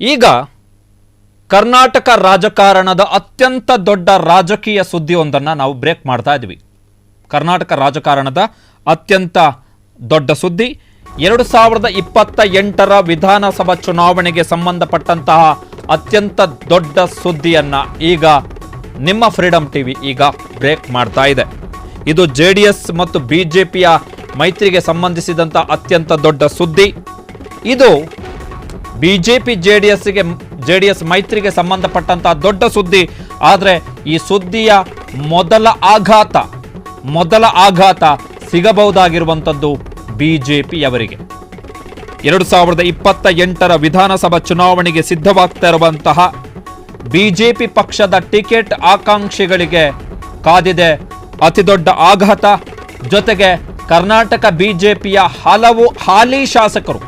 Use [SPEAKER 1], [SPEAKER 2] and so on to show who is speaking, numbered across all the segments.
[SPEAKER 1] ಈಗ ಕರ್ನಾಟಕ ರಾಜಕಾರಣದ ಅತ್ಯಂತ ದೊಡ್ಡ ರಾಜಕೀಯ ಸುದ್ದಿಯೊಂದನ್ನು ನಾವು ಬ್ರೇಕ್ ಮಾಡ್ತಾ ಇದ್ವಿ. ಕರ್ನಾಟಕ ರಾಜಕಾರಣದ ಅತ್ಯಂತ ದೊಡ್ಡ ಸುದ್ದಿ 2028ರ ವಿಧಾನಸಭಾ ಚುನಾವಣೆಗೆ ಸಂಬಂಧಪಟ್ಟಂತಹ ಅತ್ಯಂತ ದೊಡ್ಡ ಸುದ್ದಿಯನ್ನ ಈಗ ನಿಮ್ಮ ಫ್ರೀಡಂ ಟಿವಿ ಈಗ ಬ್ರೇಕ್ ಮಾಡ್ತಾ ಇದೆ. ಇದು ಜೆಡಿಎಸ್ ಮತ್ತು ಬಿಜೆಪಿಯ ಮೈತ್ರಿಗೆ ಸಂಬಂಧಿಸಿದಂತ ಅತ್ಯಂತ ದೊಡ್ಡ ಸುದ್ದಿ. ಇದು ಬಿಜೆಪಿ ಜೆಡಿಎಸ್ ಮೈತ್ರಿಗೆ ಸಂಬಂಧಪಟ್ಟಂತಹ ದೊಡ್ಡ ಸುದ್ದಿ. ಆದರೆ ಈ ಸುದ್ದಿಯ ಮೊದಲ ಆಘಾತ ಸಿಗಬಹುದಾಗಿರುವಂಥದ್ದು ಬಿಜೆಪಿಯವರಿಗೆ. 2028ರ ವಿಧಾನಸಭಾ ಚುನಾವಣೆಗೆ ಸಿದ್ಧವಾಗ್ತಾ ಇರುವಂತಹ ಬಿಜೆಪಿ ಪಕ್ಷದ ಟಿಕೆಟ್ ಆಕಾಂಕ್ಷಿಗಳಿಗೆ ಕಾದಿದೆ ಅತಿದೊಡ್ಡ ಆಘಾತ. ಜೊತೆಗೆ ಕರ್ನಾಟಕ ಬಿಜೆಪಿಯ ಹಲವು ಹಾಲಿ ಶಾಸಕರು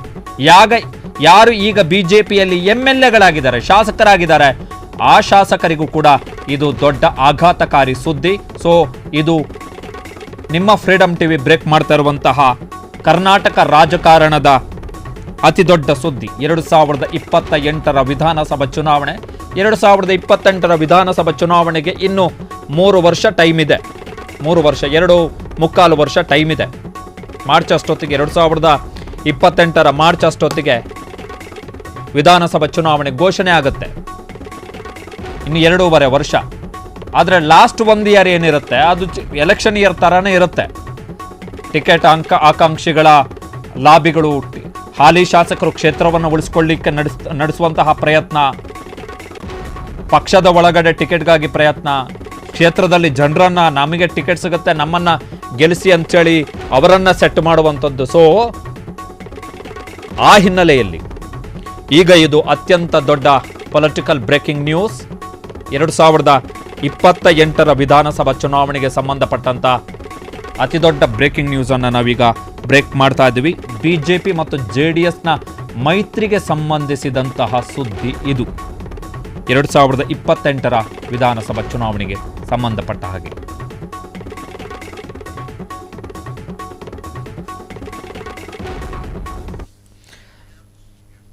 [SPEAKER 1] ಯಾರು ಈಗ ಬಿಜೆಪಿಯಲ್ಲಿ ಎಂಎಲ್ಎಗಳಾಗಿದ್ದಾರೆ, ಶಾಸಕರಾಗಿದ್ದಾರೆ, ಆ ಶಾಸಕರಿಗೂ ಕೂಡ ಇದು ದೊಡ್ಡ ಆಘಾತಕಾರಿ ಸುದ್ದಿ. ಸೊ ಇದು ನಿಮ್ಮ ಫ್ರೀಡಂ ಟಿವಿ ಬ್ರೇಕ್ ಮಾಡ್ತಾ ಇರುವಂತಹ ಕರ್ನಾಟಕ ರಾಜಕಾರಣದ ಅತಿ ದೊಡ್ಡ ಸುದ್ದಿ. 2028ರ ವಿಧಾನಸಭಾ ಚುನಾವಣೆ. 2028ರ ವಿಧಾನಸಭಾ ಚುನಾವಣೆಗೆ ಇನ್ನು 3 ವರ್ಷ ಟೈಮ್ ಇದೆ. 3 ವರ್ಷ 2.25 ವರ್ಷ ಟೈಮ್ ಇದೆ. ಮಾರ್ಚ್ ಅಷ್ಟೊತ್ತಿಗೆ 2028ರ ಮಾರ್ಚ್ ಅಷ್ಟೊತ್ತಿಗೆ ವಿಧಾನಸಭಾ ಚುನಾವಣೆ ಘೋಷಣೆ ಆಗುತ್ತೆ. ಇನ್ನು 2.5 ವರ್ಷ. ಆದರೆ ಲಾಸ್ಟ್ 1 ಇಯರ್ ಏನಿರುತ್ತೆ ಅದು ಎಲೆಕ್ಷನ್ ಇಯರ್ ತರಾನೇ ಇರುತ್ತೆ. ಟಿಕೆಟ್ ಆಕಾಂಕ್ಷಿಗಳ ಲಾಬಿಗಳು, ಹಾಲಿ ಶಾಸಕರು ಕ್ಷೇತ್ರವನ್ನು ಉಳಿಸಿಕೊಳ್ಳಿಕ್ಕೆ ನಡೆಸುವಂತಹ ಪ್ರಯತ್ನ, ಪಕ್ಷದ ಒಳಗಡೆ ಟಿಕೆಟ್ಗಾಗಿ ಪ್ರಯತ್ನ, ಕ್ಷೇತ್ರದಲ್ಲಿ ಜನರನ್ನ ನಮಗೆ ಟಿಕೆಟ್ ಸಿಗುತ್ತೆ ನಮ್ಮನ್ನ ಗೆಲ್ಲಿಸಿ ಅಂತೇಳಿ ಅವರನ್ನ ಸೆಟ್ ಮಾಡುವಂಥದ್ದು. ಸೊ ಆ ಹಿನ್ನೆಲೆಯಲ್ಲಿ ಈಗ ಇದು ಅತ್ಯಂತ ದೊಡ್ಡ ಪೊಲಿಟಿಕಲ್ ಬ್ರೇಕಿಂಗ್ ನ್ಯೂಸ್. 2028ರ ವಿಧಾನಸಭಾ ಚುನಾವಣೆಗೆ ಸಂಬಂಧಪಟ್ಟಂತ ಅತಿ ದೊಡ್ಡ ಬ್ರೇಕಿಂಗ್ ನ್ಯೂಸ್ ಅನ್ನು ನಾವೀಗ ಬ್ರೇಕ್ ಮಾಡ್ತಾ ಇದ್ದೀವಿ. ಬಿಜೆಪಿ ಮತ್ತು ಜೆಡಿಎಸ್ನ ಮೈತ್ರಿಗೆ ಸಂಬಂಧಿಸಿದಂತಹ ಸುದ್ದಿ ಇದು. 2028ರ ವಿಧಾನಸಭಾ ಚುನಾವಣೆಗೆ ಸಂಬಂಧಪಟ್ಟ ಹಾಗೆ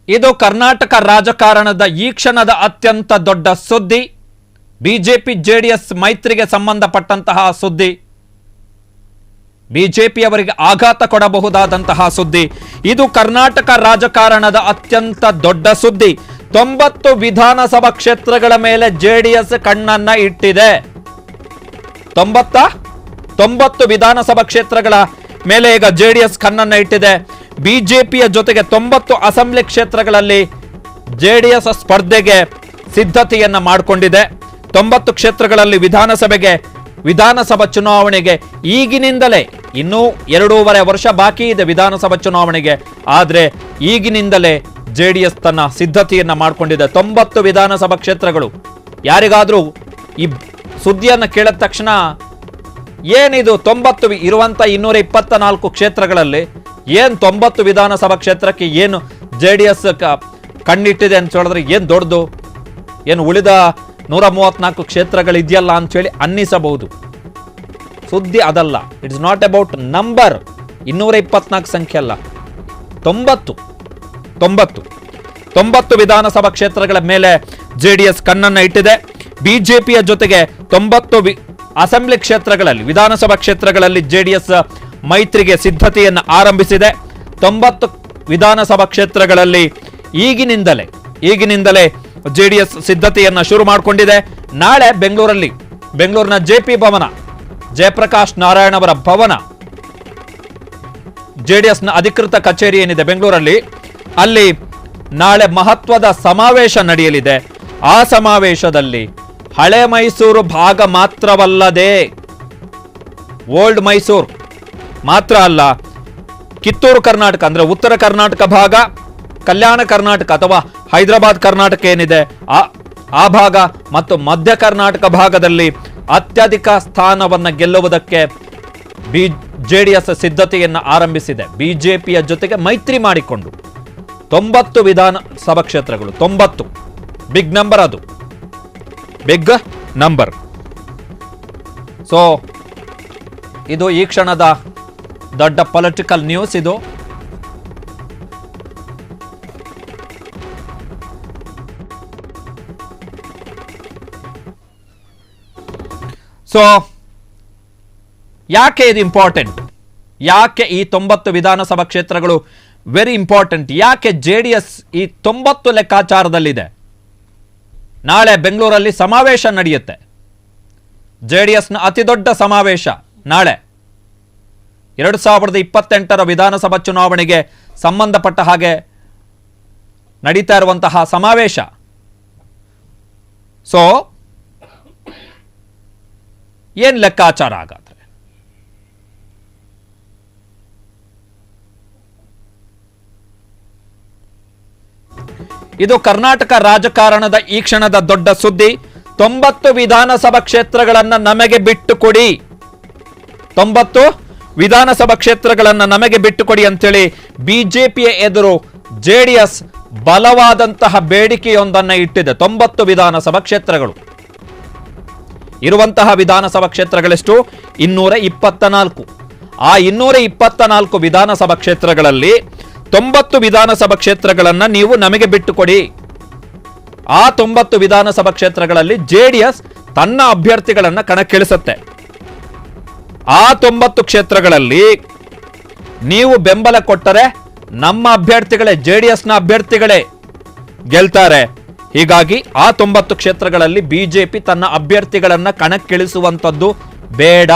[SPEAKER 1] ಇದು ಕರ್ನಾಟಕ ರಾಜಕಾರಣದ ಈ ಕ್ಷಣದ ಅತ್ಯಂತ ದೊಡ್ಡ ಸುದ್ದಿ. ಬಿಜೆಪಿ ಜೆಡಿಎಸ್ ಮೈತ್ರಿಗೆ ಸಂಬಂಧಪಟ್ಟಂತಹ ಸುದ್ದಿ, ಬಿಜೆಪಿಯವರಿಗೆ ಆಘಾತ ಕೊಡಬಹುದಾದಂತಹ ಸುದ್ದಿ. ಇದು ಕರ್ನಾಟಕ ರಾಜಕಾರಣದ ಅತ್ಯಂತ ದೊಡ್ಡ ಸುದ್ದಿ. 90 ವಿಧಾನಸಭಾ ಕ್ಷೇತ್ರಗಳ ಮೇಲೆ ಜೆಡಿಎಸ್ ಕಣ್ಣನ್ನ ಇಟ್ಟಿದೆ. 90 ವಿಧಾನಸಭಾ ಕ್ಷೇತ್ರಗಳ ಮೇಲೆ ಈಗ ಜೆಡಿಎಸ್ ಕಣ್ಣನ್ನ ಇಟ್ಟಿದೆ. ಬಿಜೆಪಿಯ ಜೊತೆಗೆ 90 ಅಸೆಂಬ್ಲಿ ಕ್ಷೇತ್ರಗಳಲ್ಲಿ ಜೆಡಿಎಸ್ ಸ್ಪರ್ಧೆಗೆ ಸಿದ್ಧತೆಯನ್ನ ಮಾಡಿಕೊಂಡಿದೆ. 90 ಕ್ಷೇತ್ರಗಳಲ್ಲಿ ವಿಧಾನಸಭಾ ಚುನಾವಣೆಗೆ ಈಗಿನಿಂದಲೇ, ಇನ್ನೂ 2.5 ವರ್ಷ ಬಾಕಿ ಇದೆ ವಿಧಾನಸಭಾ ಚುನಾವಣೆಗೆ. ಆದರೆ ಈಗಿನಿಂದಲೇ ಜೆಡಿಎಸ್ ತನ್ನ ಸಿದ್ಧತೆಯನ್ನ ಮಾಡಿಕೊಂಡಿದೆ. 90 ವಿಧಾನಸಭಾ ಕ್ಷೇತ್ರಗಳು. ಯಾರಿಗಾದ್ರೂ ಈ ಸುದ್ದಿಯನ್ನು ಕೇಳಿದ ತಕ್ಷಣ ಏನಿದು 90 ಇರುವಂತ 224 ಕ್ಷೇತ್ರಗಳಲ್ಲಿ ಏನು 90 ವಿಧಾನಸಭಾ ಕ್ಷೇತ್ರಕ್ಕೆ ಏನು ಜೆಡಿಎಸ್ ಕಣ್ಣಿಟ್ಟಿದೆ ಅಂತ ಹೇಳಿದ್ರೆ ಏನು ದೊಡ್ಡದು, ಏನು ಉಳಿದ 134 ಕ್ಷೇತ್ರಗಳಿದೆಯಲ್ಲ ಅಂತೇಳಿ ಅನ್ನಿಸಬಹುದು. ಸುದ್ದಿ ಅದಲ್ಲ. It's not about number. 224 ಸಂಖ್ಯೆ ಅಲ್ಲ, 90 ವಿಧಾನಸಭಾ ಕ್ಷೇತ್ರಗಳ ಮೇಲೆ ಜೆಡಿಎಸ್ ಕಣ್ಣನ್ನ ಇಟ್ಟಿದೆ. ಬಿಜೆಪಿಯ ಜೊತೆಗೆ 90 ಅಸೆಂಬ್ಲಿ ಕ್ಷೇತ್ರಗಳಲ್ಲಿ, ವಿಧಾನಸಭಾ ಕ್ಷೇತ್ರಗಳಲ್ಲಿ ಜೆಡಿಎಸ್ ಮೈತ್ರಿಗೆ ಸಿದ್ಧತೆಯನ್ನು ಆರಂಭಿಸಿದೆ. 90 ವಿಧಾನಸಭಾ ಕ್ಷೇತ್ರಗಳಲ್ಲಿ ಈಗಿನಿಂದಲೇ ಜೆಡಿಎಸ್ ಸಿದ್ಧತೆಯನ್ನ ಶುರು ಮಾಡಿಕೊಂಡಿದೆ. ನಾಳೆ ಬೆಂಗಳೂರಿನ ಜೆಪಿ ಭವನ, ಜಯಪ್ರಕಾಶ್ ನಾರಾಯಣ್ ಅವರ ಭವನ, ಜೆಡಿಎಸ್ನ ಅಧಿಕೃತ ಕಚೇರಿ ಏನಿದೆ ಬೆಂಗಳೂರಲ್ಲಿ, ಅಲ್ಲಿ ನಾಳೆ ಮಹತ್ವದ ಸಮಾವೇಶ ನಡೆಯಲಿದೆ. ಆ ಸಮಾವೇಶದಲ್ಲಿ ಹಳೆ ಮೈಸೂರು ಭಾಗ ಮಾತ್ರವಲ್ಲದೆ, ಓಲ್ಡ್ ಮೈಸೂರು ಮಾತ್ರ ಅಲ್ಲ, ಕಿತ್ತೂರು ಕರ್ನಾಟಕ ಅಂದ್ರೆ ಉತ್ತರ ಕರ್ನಾಟಕ ಭಾಗ, ಕಲ್ಯಾಣ ಕರ್ನಾಟಕ ಅಥವಾ ಹೈದರಾಬಾದ್ ಕರ್ನಾಟಕ ಏನಿದೆ ಆ ಭಾಗ ಮತ್ತು ಮಧ್ಯ ಕರ್ನಾಟಕ ಭಾಗದಲ್ಲಿ ಅತ್ಯಧಿಕ ಸ್ಥಾನವನ್ನು ಗೆಲ್ಲುವುದಕ್ಕೆ ಜೆಡಿಎಸ್ ಸಿದ್ಧತೆಯನ್ನು ಆರಂಭಿಸಿದೆ. ಬಿಜೆಪಿಯ ಜೊತೆಗೆ ಮೈತ್ರಿ ಮಾಡಿಕೊಂಡು 90 ವಿಧಾನಸಭಾ ಕ್ಷೇತ್ರಗಳು, 90 ಬಿಗ್ ನಂಬರ್, ಅದು ಬಿಗ್ ನಂಬರ್. ಸೊ ಇದು ಈ ಕ್ಷಣದ ದೊಡ್ಡ ಪೊಲಿಟಿಕಲ್ ನ್ಯೂಸ್. ಇದು ಸೊ ಯಾಕೆ ಇದು ಇಂಪಾರ್ಟೆಂಟ್? ಯಾಕೆ ಈ 90 ವಿಧಾನಸಭಾ ಕ್ಷೇತ್ರಗಳು ವೆರಿ ಇಂಪಾರ್ಟೆಂಟ್? ಯಾಕೆ JDS ಈ 90 ಲೆಕ್ಕಾಚಾರದಲ್ಲಿದೆ? ನಾಳೆ ಬೆಂಗಳೂರಲ್ಲಿ ಸಮಾವೇಶ ನಡೆಯುತ್ತೆ. JDSನ ಅತಿ ದೊಡ್ಡ ಸಮಾವೇಶ ನಾಳೆ 2028ರ ವಿಧಾನಸಭಾ ಚುನಾವಣೆಗೆ ಸಂಬಂಧಪಟ್ಟ ಹಾಗೆ ನಡೀತಾ ಇರುವಂತಹ ಸಮಾವೇಶ. ಸೊ ಏನ್ ಲೆಕ್ಕಾಚಾರ ಹಾಗಾದ್ರೆ? ಇದು ಕರ್ನಾಟಕ ರಾಜಕಾರಣದ ಈ ಕ್ಷಣದ ದೊಡ್ಡ ಸುದ್ದಿ. 90 ವಿಧಾನಸಭಾ ಕ್ಷೇತ್ರಗಳನ್ನ ನಮಗೆ ಬಿಟ್ಟು ಕೊಡಿ, 90 ವಿಧಾನಸಭಾ ಕ್ಷೇತ್ರಗಳನ್ನ ನಮಗೆ ಬಿಟ್ಟು ಕೊಡಿ ಅಂತೇಳಿ ಬಿಜೆಪಿಯ ಎದುರು JDS ಬಲವಾದಂತಹ ಬೇಡಿಕೆಯೊಂದನ್ನು ಇಟ್ಟಿದೆ. 90 ವಿಧಾನಸಭಾ ಕ್ಷೇತ್ರಗಳು ಇರುವಂತಹ ವಿಧಾನಸಭಾ ಕ್ಷೇತ್ರಗಳೆಷ್ಟು? 224. ಆ 224 ವಿಧಾನಸಭಾ ಕ್ಷೇತ್ರಗಳಲ್ಲಿ 90 ವಿಧಾನಸಭಾ ಕ್ಷೇತ್ರಗಳನ್ನ ನೀವು ನಮಗೆ ಬಿಟ್ಟು ಕೊಡಿ. ಆ 90 ವಿಧಾನಸಭಾ ಕ್ಷೇತ್ರಗಳಲ್ಲಿ JDS ತನ್ನ ಅಭ್ಯರ್ಥಿಗಳನ್ನ ಕಣಕ್ಕಿಳಿಸುತ್ತೆ. ಆ 90 ಕ್ಷೇತ್ರಗಳಲ್ಲಿ ನೀವು ಬೆಂಬಲ ಕೊಟ್ಟರೆ ನಮ್ಮ ಅಭ್ಯರ್ಥಿಗಳೇ, JDSನ ಅಭ್ಯರ್ಥಿಗಳೇ ಗೆಲ್ತಾರೆ. ಹೀಗಾಗಿ ಆ 90 ಕ್ಷೇತ್ರಗಳಲ್ಲಿ ಬಿಜೆಪಿ ತನ್ನ ಅಭ್ಯರ್ಥಿಗಳನ್ನ ಕಣಕ್ಕಿಳಿಸುವಂಥದ್ದು ಬೇಡ,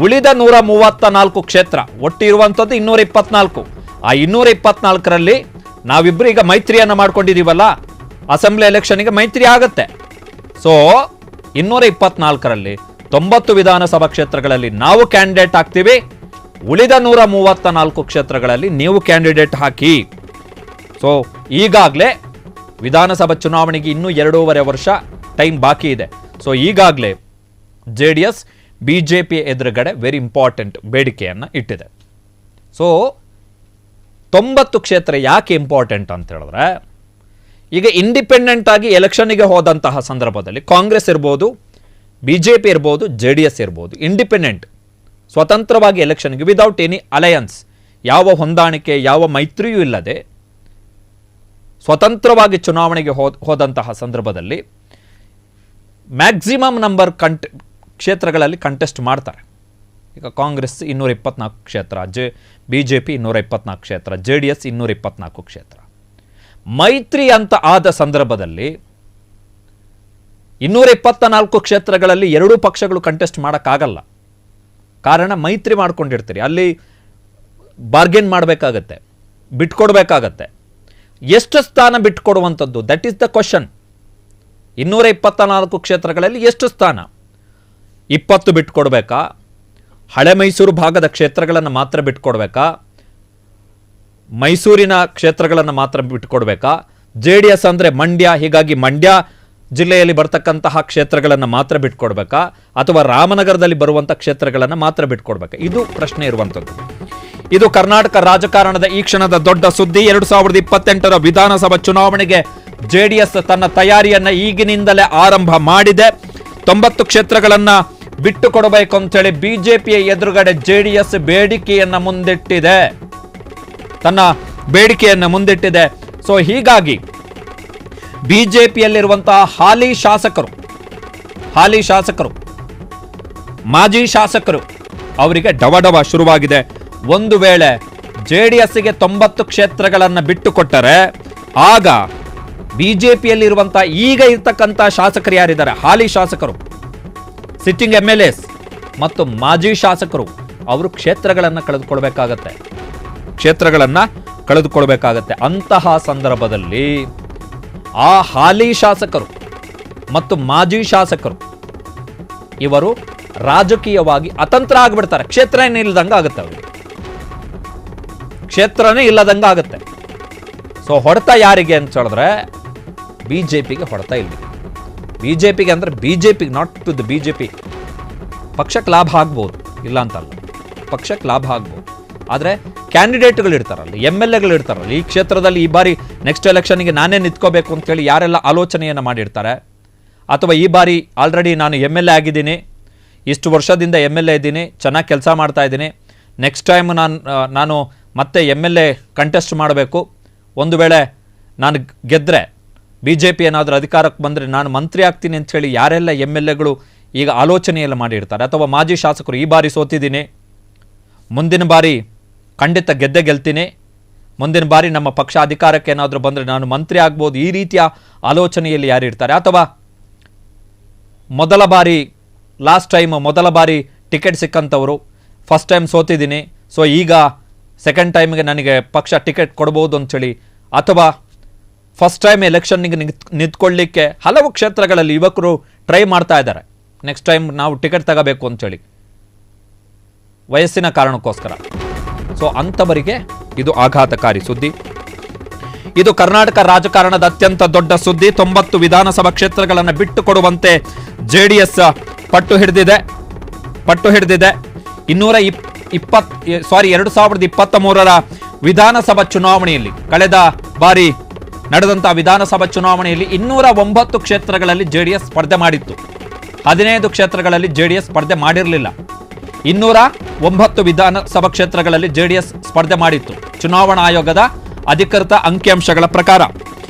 [SPEAKER 1] ಉಳಿದ 134 ಕ್ಷೇತ್ರ, ಒಟ್ಟು ಇರುವಂಥದ್ದು 224. ಆ 224ರಲ್ಲಿ ನಾವಿಬ್ರು ಈಗ ಮೈತ್ರಿಯನ್ನ ಮಾಡ್ಕೊಂಡಿದೀವಲ್ಲ, ಅಸೆಂಬ್ಲಿ ಎಲೆಕ್ಷನ್ಗೆ ಮೈತ್ರಿ ಆಗತ್ತೆ. ಸೊ 224ರಲ್ಲಿ 90 ವಿಧಾನಸಭಾ ಕ್ಷೇತ್ರಗಳಲ್ಲಿ ನಾವು ಕ್ಯಾಂಡಿಡೇಟ್ ಹಾಕ್ತೀವಿ, ಉಳಿದ 134 ಕ್ಷೇತ್ರಗಳಲ್ಲಿ ನೀವು ಕ್ಯಾಂಡಿಡೇಟ್ ಹಾಕಿ. ಸೊ ಈಗಾಗಲೇ ವಿಧಾನಸಭಾ ಚುನಾವಣೆಗೆ ಇನ್ನೂ 2.5 ವರ್ಷ ಟೈಮ್ ಬಾಕಿ ಇದೆ. ಸೊ ಈಗಾಗಲೇ JDS ಬಿಜೆಪಿ ಎದುರುಗಡೆ ವೆರಿ ಇಂಪಾರ್ಟೆಂಟ್ ಬೇಡಿಕೆಯನ್ನು ಇಟ್ಟಿದೆ. ಸೊ 90 ಕ್ಷೇತ್ರ ಯಾಕೆ ಇಂಪಾರ್ಟೆಂಟ್ ಅಂತ ಹೇಳಿದ್ರೆ, ಈಗ ಇಂಡಿಪೆಂಡೆಂಟ್ ಆಗಿ ಎಲೆಕ್ಷನ್ಗೆ ಹೋದಂತಹ ಸಂದರ್ಭದಲ್ಲಿ ಕಾಂಗ್ರೆಸ್ ಇರ್ಬೋದು, ಬಿಜೆಪಿ ಇರ್ಬೋದು, JDS ಇರ್ಬೋದು, ಇಂಡಿಪೆಂಡೆಂಟ್ ಸ್ವತಂತ್ರವಾಗಿ ಎಲೆಕ್ಷನ್ಗೆ ವಿದೌಟ್ ಎನಿ ಅಲಯನ್ಸ್, ಯಾವ ಹೊಂದಾಣಿಕೆ ಯಾವ ಮೈತ್ರಿಯೂ ಇಲ್ಲದೆ ಸ್ವತಂತ್ರವಾಗಿ ಚುನಾವಣೆಗೆ ಹೋದಂತಹ ಸಂದರ್ಭದಲ್ಲಿ ಮ್ಯಾಕ್ಸಿಮಮ್ ನಂಬರ್ ಕ್ಷೇತ್ರಗಳಲ್ಲಿ ಕಂಟೆಸ್ಟ್ ಮಾಡ್ತಾರೆ. ಈಗ ಕಾಂಗ್ರೆಸ್ 224 ಕ್ಷೇತ್ರ, ಬಿಜೆಪಿ 224 ಕ್ಷೇತ್ರ, JDS 224 ಕ್ಷೇತ್ರ. ಮೈತ್ರಿ ಅಂತ ಆದ ಸಂದರ್ಭದಲ್ಲಿ 224 ಕ್ಷೇತ್ರಗಳಲ್ಲಿ ಎರಡೂ ಪಕ್ಷಗಳು ಕಂಟೆಸ್ಟ್ ಮಾಡೋಕ್ಕಾಗಲ್ಲ. ಕಾರಣ ಮೈತ್ರಿ ಮಾಡ್ಕೊಂಡಿರ್ತೀರಿ, ಅಲ್ಲಿ ಬಾರ್ಗೇನ್ ಮಾಡಬೇಕಾಗತ್ತೆ, ಬಿಟ್ಕೊಡ್ಬೇಕಾಗತ್ತೆ. ಎಷ್ಟು ಸ್ಥಾನ ಬಿಟ್ಕೊಡುವಂಥದ್ದು, ದಟ್ ಈಸ್ ದ ಕ್ವಶನ್. 224 ಕ್ಷೇತ್ರಗಳಲ್ಲಿ ಎಷ್ಟು ಸ್ಥಾನ? 20 ಬಿಟ್ಕೊಡ್ಬೇಕಾ? ಹಳೆ ಮೈಸೂರು ಭಾಗದ ಕ್ಷೇತ್ರಗಳನ್ನು ಮಾತ್ರ ಬಿಟ್ಕೊಡ್ಬೇಕಾ? ಮೈಸೂರಿನ ಕ್ಷೇತ್ರಗಳನ್ನು ಮಾತ್ರ ಬಿಟ್ಕೊಡ್ಬೇಕಾ? JDS ಅಂದರೆ ಮಂಡ್ಯ, ಹೀಗಾಗಿ ಮಂಡ್ಯ ಜಿಲ್ಲೆಯಲ್ಲಿ ಬರ್ತಕ್ಕಂತಹ ಕ್ಷೇತ್ರಗಳನ್ನು ಮಾತ್ರ ಬಿಟ್ಕೊಡ್ಬೇಕಾ? ಅಥವಾ ರಾಮನಗರದಲ್ಲಿ ಬರುವಂಥ ಕ್ಷೇತ್ರಗಳನ್ನು ಮಾತ್ರ ಬಿಟ್ಕೊಡ್ಬೇಕಾ? ಇದು ಪ್ರಶ್ನೆ ಇರುವಂಥದ್ದು. ಇದು ಕರ್ನಾಟಕ ರಾಜಕಾರಣದ ಈ ಕ್ಷಣದ ದೊಡ್ಡ ಸುದ್ದಿ. 2028ರ ವಿಧಾನಸಭಾ ಚುನಾವಣೆಗೆ JDS ತನ್ನ ತಯಾರಿಯನ್ನ ಈಗಿನಿಂದಲೇ ಆರಂಭ ಮಾಡಿದೆ. 90 ಕ್ಷೇತ್ರಗಳನ್ನ ಬಿಟ್ಟು ಕೊಡಬೇಕು ಅಂತೇಳಿ ಬಿಜೆಪಿಯ ಎದುರುಗಡೆ JDS ಬೇಡಿಕೆಯನ್ನ ಮುಂದಿಟ್ಟಿದೆ, ತನ್ನ ಬೇಡಿಕೆಯನ್ನ ಮುಂದಿಟ್ಟಿದೆ. ಸೊ ಹೀಗಾಗಿ ಬಿಜೆಪಿಯಲ್ಲಿರುವಂತಹ ಹಾಲಿ ಶಾಸಕರು, ಮಾಜಿ ಶಾಸಕರು ಅವರಿಗೆ ಡವಡವ ಶುರುವಾಗಿದೆ. ಒಂದು ವೇಳೆ JDSಗೆ 90 ಕ್ಷೇತ್ರಗಳನ್ನು ಬಿಟ್ಟು ಕೊಟ್ಟರೆ ಆಗ ಬಿಜೆಪಿಯಲ್ಲಿರುವಂತಹ ಈಗ ಇರ್ತಕ್ಕಂಥ ಶಾಸಕರು ಯಾರಿದ್ದಾರೆ, ಹಾಲಿ ಶಾಸಕರು, ಸಿಟ್ಟಿಂಗ್ MLAs ಮತ್ತು ಮಾಜಿ ಶಾಸಕರು, ಅವರು ಕ್ಷೇತ್ರಗಳನ್ನು ಕಳೆದುಕೊಳ್ಬೇಕಾಗತ್ತೆ. ಅಂತಹ ಸಂದರ್ಭದಲ್ಲಿ ಆ ಹಾಲಿ ಶಾಸಕರು ಮತ್ತು ಮಾಜಿ ಶಾಸಕರು ಇವರು ರಾಜಕೀಯವಾಗಿ ಅತಂತ್ರ ಆಗಿಬಿಡ್ತಾರೆ. ಕ್ಷೇತ್ರನೇ ಇಲ್ಲದಂಗೆ ಆಗುತ್ತೆ, ಅವರಿಗೆ ಕ್ಷೇತ್ರನೇ ಇಲ್ಲದಂಗೆ ಆಗುತ್ತೆ. ಸೊ ಹೊಡೆತ ಯಾರಿಗೆ ಅಂತ ಹೇಳಿದ್ರೆ ಬಿಜೆಪಿಗೆ ಹೊಡೆತ ಇಲ್ಲ. ಬಿಜೆಪಿಗೆ ಅಂದರೆ ಬಿಜೆಪಿಗೆ, ನಾಟ್ ಟು ದ ಬಿಜೆಪಿ. ಪಕ್ಷಕ್ಕೆ ಲಾಭ ಆಗ್ಬೋದು, ಇಲ್ಲ ಅಂತಲ್ಲ, ಪಕ್ಷಕ್ಕೆ ಲಾಭ ಆಗ್ಬೋದು. ಆದರೆ ಕ್ಯಾಂಡಿಡೇಟ್ಗಳು ಇರ್ತಾರಲ್ಲ, MLAಗಳು ಇರ್ತಾರಲ್ಲ, ಈ ಕ್ಷೇತ್ರದಲ್ಲಿ ಈ ಬಾರಿ ನೆಕ್ಸ್ಟ್ ಎಲೆಕ್ಷನ್ಗೆ ನಾನೇ ನಿಂತ್ಕೋಬೇಕು ಅಂತೇಳಿ ಯಾರೆಲ್ಲ ಆಲೋಚನೆಯನ್ನು ಮಾಡಿರ್ತಾರೆ, ಅಥವಾ ಈ ಬಾರಿ ಆಲ್ರೆಡಿ ನಾನು MLA ಆಗಿದ್ದೀನಿ, ಇಷ್ಟು ವರ್ಷದಿಂದ MLA ಇದ್ದೀನಿ, ಚೆನ್ನಾಗಿ ಕೆಲಸ ಮಾಡ್ತಾ ಇದ್ದೀನಿ, ನೆಕ್ಸ್ಟ್ ಟೈಮ್ ನಾನು ಮತ್ತೆ MLA ಕಂಟೆಸ್ಟ್ ಮಾಡಬೇಕು, ಒಂದು ವೇಳೆ ನಾನು ಗೆದ್ದರೆ BJP ಏನಾದರೂ ಅಧಿಕಾರಕ್ಕೆ ಬಂದರೆ ನಾನು ಮಂತ್ರಿ ಆಗ್ತೀನಿ ಅಂತ ಹೇಳಿ ಯಾರೆಲ್ಲ MLAಗಳು ಈಗ ಆಲೋಚನೆಯೆಲ್ಲ ಮಾಡಿರ್ತಾರೆ, ಅಥವಾ ಮಾಜಿ ಶಾಸಕರು ಈ ಬಾರಿ ಸೋತಿದ್ದೀನಿ, ಮುಂದಿನ ಬಾರಿ ಖಂಡಿತ ಗೆಲ್ತೀನಿ, ಮುಂದಿನ ಬಾರಿ ನಮ್ಮ ಪಕ್ಷ ಅಧಿಕಾರಕ್ಕೆ ಏನಾದರೂ ಬಂದರೆ ನಾನು ಮಂತ್ರಿ ಆಗ್ಬೋದು, ಈ ರೀತಿಯ ಆಲೋಚನೆಯಲ್ಲಿ ಯಾರಿರ್ತಾರೆ, ಅಥವಾ ಮೊದಲ ಬಾರಿ ಟಿಕೆಟ್ ಸಿಕ್ಕಂಥವರು ಫಸ್ಟ್ ಟೈಮ್ ಸೋತಿದ್ದೀನಿ, ಸೊ ಈಗ ಸೆಕೆಂಡ್ ಟೈಮ್ಗೆ ನನಗೆ ಪಕ್ಷ ಟಿಕೆಟ್ ಕೊಡ್ಬೋದು ಅಂಥೇಳಿ, ಅಥವಾ ಫಸ್ಟ್ ಟೈಮ್ ಎಲೆಕ್ಷನ್ನಿಗೆ ನಿಂತ್ಕೊಳ್ಳಿಕ್ಕೆ ಹಲವು ಕ್ಷೇತ್ರಗಳಲ್ಲಿ ಯುವಕರು ಟ್ರೈ ಮಾಡ್ತಾ ಇದ್ದಾರೆ, ನೆಕ್ಸ್ಟ್ ಟೈಮ್ ನಾವು ಟಿಕೆಟ್ ತಗೋಬೇಕು ಅಂಥೇಳಿ ವಯಸ್ಸಿನ ಕಾರಣಕ್ಕೋಸ್ಕರ. ಸೊ ಅಂಥವರಿಗೆ ಇದು ಆಘಾತಕಾರಿ ಸುದ್ದಿ. ಇದು ಕರ್ನಾಟಕ ರಾಜಕಾರಣದ ಅತ್ಯಂತ ದೊಡ್ಡ ಸುದ್ದಿ. 90 ವಿಧಾನಸಭಾ ಕ್ಷೇತ್ರಗಳನ್ನು ಬಿಟ್ಟು ಕೊಡುವಂತೆ JDS ಪಟ್ಟು ಹಿಡಿದಿದೆ. 2023ರ ವಿಧಾನಸಭಾ ಚುನಾವಣೆಯಲ್ಲಿ, ಕಳೆದ ಬಾರಿ ನಡೆದಂತಹ ವಿಧಾನಸಭಾ ಚುನಾವಣೆಯಲ್ಲಿ 209 ಕ್ಷೇತ್ರಗಳಲ್ಲಿ JDS ಸ್ಪರ್ಧೆ ಮಾಡಿತ್ತು. 15 ಕ್ಷೇತ್ರಗಳಲ್ಲಿ JDS ಸ್ಪರ್ಧೆ ಮಾಡಿರಲಿಲ್ಲ. 209 ವಿಧಾನಸಭಾ ಕ್ಷೇತ್ರಗಳಲ್ಲಿ JDS ಸ್ಪರ್ಧೆ ಮಾಡಿತ್ತು ಚುನಾವಣಾ ಆಯೋಗದ ಅಧಿಕೃತ ಅಂಕಿಅಂಶಗಳ ಪ್ರಕಾರ.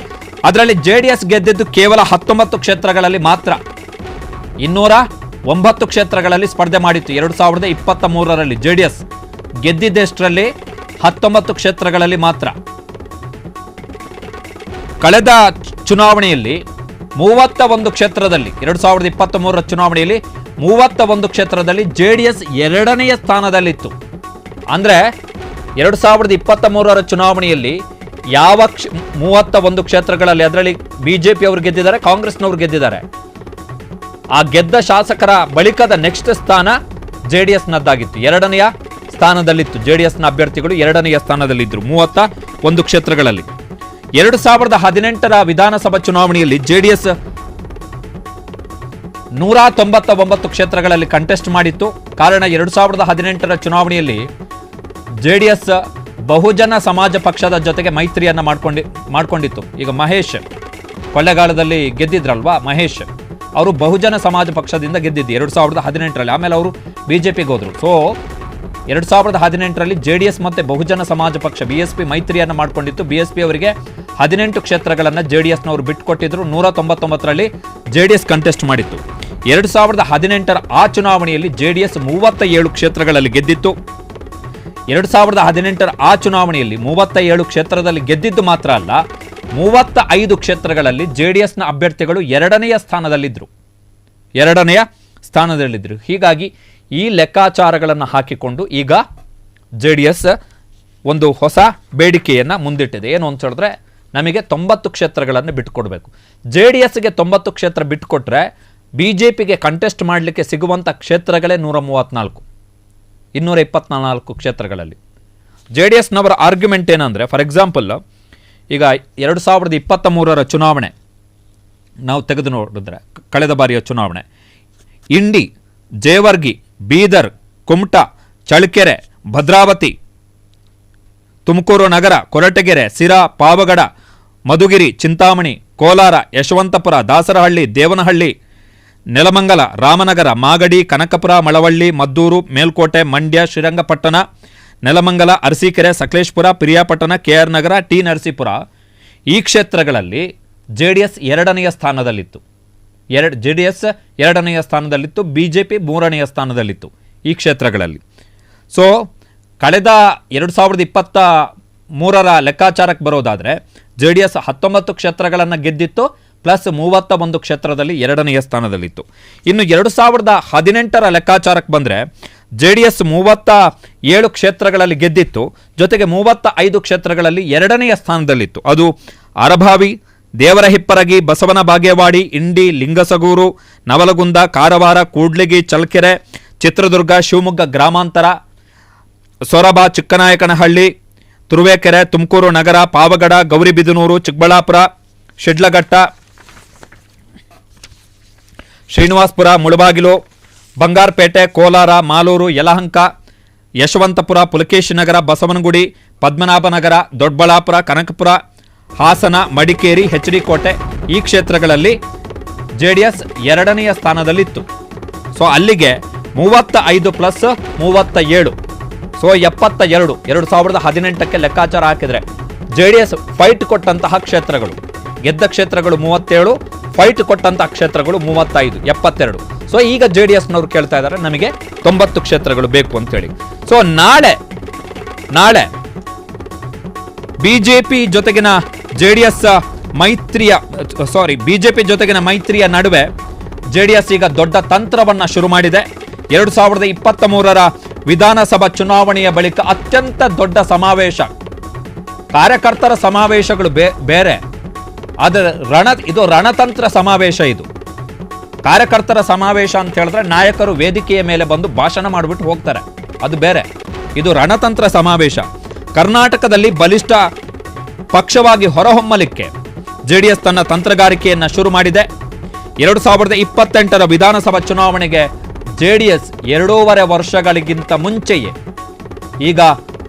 [SPEAKER 1] ಅದರಲ್ಲಿ JDS ಗೆದ್ದಿದ್ದು ಕೇವಲ 19 ಕ್ಷೇತ್ರಗಳಲ್ಲಿ ಮಾತ್ರ. 209 ಕ್ಷೇತ್ರಗಳಲ್ಲಿ ಸ್ಪರ್ಧೆ ಮಾಡಿತ್ತು 2023ರಲ್ಲಿ. JDS ಗೆದ್ದಿದ್ದೆಷ್ಟರಲ್ಲಿ 19 ಕ್ಷೇತ್ರಗಳಲ್ಲಿ ಮಾತ್ರ. ಕಳೆದ ಚುನಾವಣೆಯಲ್ಲಿ 31 ಕ್ಷೇತ್ರದಲ್ಲಿ 2023ರ ಚುನಾವಣೆಯಲ್ಲಿ 31 ಕ್ಷೇತ್ರದಲ್ಲಿ JDS 2ನೇ ಸ್ಥಾನದಲ್ಲಿತ್ತು. ಅಂದರೆ 2023ರ ಚುನಾವಣೆಯಲ್ಲಿ ಯಾವ 31 ಕ್ಷೇತ್ರಗಳಲ್ಲಿ ಅದರಲ್ಲಿ BJP ಅವರು ಗೆದ್ದಿದ್ದಾರೆ, ಕಾಂಗ್ರೆಸ್ನವರು ಗೆದ್ದಿದ್ದಾರೆ. ಆ ಗೆದ್ದ ಶಾಸಕರ ಬಳಿಕದ ನೆಕ್ಸ್ಟ್ ಸ್ಥಾನ JDSನದ್ದಾಗಿತ್ತು. 2ನೇ ಸ್ಥಾನದಲ್ಲಿತ್ತು. JDSನ ಅಭ್ಯರ್ಥಿಗಳು 2ನೇ ಸ್ಥಾನದಲ್ಲಿದ್ದರು 31 ಕ್ಷೇತ್ರಗಳಲ್ಲಿ. 2018ರ ವಿಧಾನಸಭಾ ಚುನಾವಣೆಯಲ್ಲಿ JDS 199 ಕ್ಷೇತ್ರಗಳಲ್ಲಿ ಕಂಟೆಸ್ಟ್ ಮಾಡಿತ್ತು. ಕಾರಣ 2018ರ ಚುನಾವಣೆಯಲ್ಲಿ JDS ಬಹುಜನ ಸಮಾಜ ಪಕ್ಷದ ಜೊತೆಗೆ ಮೈತ್ರಿಯನ್ನ ಮಾಡ್ಕೊಂಡಿತ್ತು. ಈಗ ಮಹೇಶ್ ಕೊಳ್ಳೇಗಾಲದಲ್ಲಿ ಗೆದ್ದಿದ್ರಲ್ವಾ, ಮಹೇಶ್ ಅವರು ಬಹುಜನ ಸಮಾಜ ಪಕ್ಷದಿಂದ ಗೆದ್ದಿದ್ದು 2018ರಲ್ಲಿ. ಆಮೇಲೆ ಅವರು BJPಗೆ ಹೋದ್ರು. ಸೊ 2018ರಲ್ಲಿ JDS ಮತ್ತೆ ಬಹುಜನ ಸಮಾಜ ಪಕ್ಷ BSP ಮೈತ್ರಿಯನ್ನ ಮಾಡ್ಕೊಂಡಿತ್ತು. BSP ಅವರಿಗೆ 18 ಕ್ಷೇತ್ರಗಳನ್ನು JDSನವರು ಬಿಟ್ಟುಕೊಟ್ಟಿದ್ರು. 199ರಲ್ಲಿ JDS ಕಂಟೆಸ್ಟ್ ಮಾಡಿತ್ತು. 2018ರ ಆ ಚುನಾವಣೆಯಲ್ಲಿ JDS 37 ಕ್ಷೇತ್ರಗಳಲ್ಲಿ ಗೆದ್ದಿತ್ತು. 2018ರ ಆ ಚುನಾವಣೆಯಲ್ಲಿ 37 ಕ್ಷೇತ್ರದಲ್ಲಿ ಗೆದ್ದಿದ್ದು ಮಾತ್ರ ಅಲ್ಲ, 35 ಕ್ಷೇತ್ರಗಳಲ್ಲಿ JDSನ ಅಭ್ಯರ್ಥಿಗಳು 2ನೇ ಸ್ಥಾನದಲ್ಲಿದ್ದರು. ಹೀಗಾಗಿ ಈ ಲೆಕ್ಕಾಚಾರಗಳನ್ನು ಹಾಕಿಕೊಂಡು ಈಗ JDS ಒಂದು ಹೊಸ ಬೇಡಿಕೆಯನ್ನು ಮುಂದಿಟ್ಟಿದೆ. ಏನು ಅಂತ ಹೇಳಿದ್ರೆ, ನಮಗೆ 90 ಕ್ಷೇತ್ರಗಳನ್ನು ಬಿಟ್ಟುಕೊಡ್ಬೇಕು. JDSಗೆ 90 ಕ್ಷೇತ್ರ ಬಿಟ್ಟುಕೊಟ್ರೆ BJPಗೆ ಕಂಟೆಸ್ಟ್ ಮಾಡಲಿಕ್ಕೆ ಸಿಗುವಂಥ ಕ್ಷೇತ್ರಗಳೇ 134, 224 ಕ್ಷೇತ್ರಗಳಲ್ಲಿ. JDSನವರ ಆರ್ಗ್ಯುಮೆಂಟ್ ಏನಂದರೆ, ಫಾರ್ ಎಕ್ಸಾಂಪಲ್ ಈಗ 2023ರ ಚುನಾವಣೆ ನಾವು ತೆಗೆದು ನೋಡಿದ್ರೆ, ಕಳೆದ ಬಾರಿಯ ಚುನಾವಣೆ, ಇಂಡಿ, ಜೇವರ್ಗಿ, ಬೀದರ್, ಕುಮಟಾ, ಚಳ್ಳಕೆರೆ, ಭದ್ರಾವತಿ, ತುಮಕೂರು ನಗರ, ಕೊರಟಗೆರೆ, ಸಿರಾ, ಪಾವಗಡ, ಮಧುಗಿರಿ, ಚಿಂತಾಮಣಿ, ಕೋಲಾರ, ಯಶವಂತಪುರ, ದಾಸರಹಳ್ಳಿ, ದೇವನಹಳ್ಳಿ, ನೆಲಮಂಗಲ, ರಾಮನಗರ, ಮಾಗಡಿ, ಕನಕಪುರ, ಮಳವಳ್ಳಿ, ಮದ್ದೂರು, ಮೇಲ್ಕೋಟೆ, ಮಂಡ್ಯ, ಶ್ರೀರಂಗಪಟ್ಟಣ, ನೆಲಮಂಗಲ, ಅರಸೀಕೆರೆ, ಸಕಲೇಶಪುರ, ಪಿರಿಯಾಪಟ್ಟಣ, KR ನಗರ, ಟಿ ನರಸೀಪುರ, ಈ ಕ್ಷೇತ್ರಗಳಲ್ಲಿ JDS 2ನೇ ಸ್ಥಾನದಲ್ಲಿತ್ತು. JDS 2ನೇ ಸ್ಥಾನದಲ್ಲಿತ್ತು, BJP 3ನೇ ಸ್ಥಾನದಲ್ಲಿತ್ತು ಈ ಕ್ಷೇತ್ರಗಳಲ್ಲಿ. ಸೊ ಕಳೆದ 2023ರ ಲೆಕ್ಕಾಚಾರಕ್ಕೆ ಬರೋದಾದರೆ JDS 19 ಕ್ಷೇತ್ರಗಳನ್ನು ಗೆದ್ದಿತ್ತು, ಪ್ಲಸ್ 31 ಕ್ಷೇತ್ರದಲ್ಲಿ 2ನೇ ಸ್ಥಾನದಲ್ಲಿತ್ತು. ಇನ್ನು 2018ರ ಲೆಕ್ಕಾಚಾರಕ್ಕೆ ಬಂದರೆ JDS 37 ಕ್ಷೇತ್ರಗಳಲ್ಲಿ ಗೆದ್ದಿತ್ತು, ಜೊತೆಗೆ 35 ಕ್ಷೇತ್ರಗಳಲ್ಲಿ 2ನೇ ಸ್ಥಾನದಲ್ಲಿತ್ತು. ಅದು ಅರಭಾವಿ, ದೇವರಹಿಪ್ಪರಗಿ, ಬಸವನ ಬಾಗೇವಾಡಿ, ಇಂಡಿ, ಲಿಂಗಸಗೂರು, ನವಲಗುಂದ, ಕಾರವಾರ, ಕೂಡ್ಲಿಗಿ, ಚಳ್ಳಕೆರೆ, ಚಿತ್ರದುರ್ಗ, ಶಿವಮೊಗ್ಗ ಗ್ರಾಮಾಂತರ, ಸೊರಬ, ಚಿಕ್ಕನಾಯಕನಹಳ್ಳಿ, ತುರುವೇಕೆರೆ, ತುಮಕೂರು ನಗರ, ಪಾವಗಡ, ಗೌರಿಬಿದನೂರು, ಚಿಕ್ಕಬಳ್ಳಾಪುರ, ಶಿಡ್ಲಘಟ್ಟ, ಶ್ರೀನಿವಾಸಪುರ, ಮುಳಬಾಗಿಲು, ಬಂಗಾರಪೇಟೆ, ಕೋಲಾರ, ಮಾಲೂರು, ಯಲಹಂಕ, ಯಶವಂತಪುರ, ಪುಲಕೇಶಿ ನಗರ, ಬಸವನಗುಡಿ, ಪದ್ಮನಾಭನಗರ, ದೊಡ್ಡಬಳ್ಳಾಪುರ, ಕನಕಪುರ, ಹಾಸನ, ಮಡಿಕೇರಿ, HD ಕೋಟೆ, ಈ ಕ್ಷೇತ್ರಗಳಲ್ಲಿ JDS 2ನೇ ಸ್ಥಾನದಲ್ಲಿತ್ತು. ಸೊ ಅಲ್ಲಿಗೆ 35 ಪ್ಲಸ್ 37, ಸೊ 72 2018ಕ್ಕೆ ಲೆಕ್ಕಾಚಾರ ಹಾಕಿದರೆ JDS ಫೈಟ್ ಕೊಟ್ಟಂತಹ ಕ್ಷೇತ್ರಗಳು. ಗೆದ್ದ ಕ್ಷೇತ್ರಗಳು 37, ಫೈಟ್ ಕೊಟ್ಟಂತ ಕ್ಷೇತ್ರಗಳು 35, 72. ಸೊ ಈಗ JDSನವರು ಕೇಳ್ತಾ ಇದ್ದಾರೆ ನಮಗೆ 90 ಕ್ಷೇತ್ರಗಳು ಬೇಕು ಅಂತೇಳಿ. ಸೊ ನಾಳೆ ಬಿಜೆಪಿ ಜೊತೆಗಿನ ಬಿಜೆಪಿ ಜೊತೆಗಿನ ಮೈತ್ರಿಯ ನಡುವೆ JDS ಈಗ ದೊಡ್ಡ ತಂತ್ರವನ್ನ ಶುರು ಮಾಡಿದೆ. 2023ರ ವಿಧಾನಸಭಾ ಚುನಾವಣೆಯ ಬಳಿಕ ಅತ್ಯಂತ ದೊಡ್ಡ ಸಮಾವೇಶ, ಕಾರ್ಯಕರ್ತರ ಸಮಾವೇಶಗಳು ಬೇರೆ, ಆದರೆ ಇದು ರಣತಂತ್ರ ಸಮಾವೇಶ. ಇದು ಕಾರ್ಯಕರ್ತರ ಸಮಾವೇಶ ಅಂತ ಹೇಳಿದ್ರೆ ನಾಯಕರು ವೇದಿಕೆಯ ಮೇಲೆ ಬಂದು ಭಾಷಣ ಮಾಡಿಬಿಟ್ಟು ಹೋಗ್ತಾರೆ, ಅದು ಬೇರೆ. ಇದು ರಣತಂತ್ರ ಸಮಾವೇಶ. ಕರ್ನಾಟಕದಲ್ಲಿ ಬಲಿಷ್ಠ ಪಕ್ಷವಾಗಿ ಹೊರಹೊಮ್ಮಲಿಕ್ಕೆ JDS ತನ್ನ ತಂತ್ರಗಾರಿಕೆಯನ್ನ ಶುರು ಮಾಡಿದೆ. 2028ರ ವಿಧಾನಸಭಾ ಚುನಾವಣೆಗೆ JDS 2.5 ವರ್ಷಗಳಿಗಿಂತ ಮುಂಚೆಯೇ ಈಗ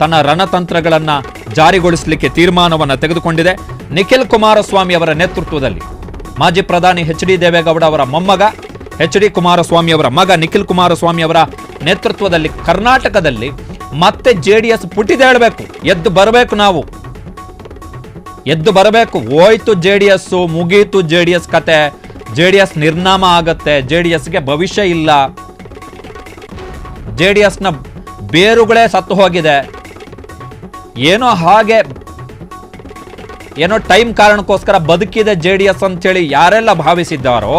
[SPEAKER 1] ತನ್ನ ರಣತಂತ್ರಗಳನ್ನ ಜಾರಿಗೊಳಿಸಲಿಕ್ಕೆ ತೀರ್ಮಾನವನ್ನು ತೆಗೆದುಕೊಂಡಿದೆ. ನಿಖಿಲ್ ಕುಮಾರಸ್ವಾಮಿ ಅವರ ನೇತೃತ್ವದಲ್ಲಿ ಮಾಜಿ ಪ್ರಧಾನಿ HD ದೇವೇಗೌಡ ಅವರ ಮೊಮ್ಮಗ HD ಕುಮಾರಸ್ವಾಮಿ ಅವರ ಮಗ ನಿಖಿಲ್ ಕುಮಾರಸ್ವಾಮಿ ಅವರ ನೇತೃತ್ವದಲ್ಲಿ ಕರ್ನಾಟಕದಲ್ಲಿ ಮತ್ತೆ JDS ಪುಟಿದೇಳಬೇಕು, ಎದ್ದು ಬರಬೇಕು. ನಾವು ಎದ್ದು ಬರಬೇಕು. ಹೋಯ್ತು JDS, ಮುಗೀತು JDS ಕತೆ. JDS ನಿರ್ನಾಮ ಆಗತ್ತೆ, JDSಗೆ ಭವಿಷ್ಯ ಇಲ್ಲ, JDSನ ಬೇರುಗಳೇ ಸತ್ತು ಹೋಗಿದೆ. ಏನೋ ಟೈಮ್ ಕಾರಣಕ್ಕೋಸ್ಕರ ಬದುಕಿದೆ JDS ಅಂತೇಳಿ ಯಾರೆಲ್ಲ ಭಾವಿಸಿದ್ದಾರೋ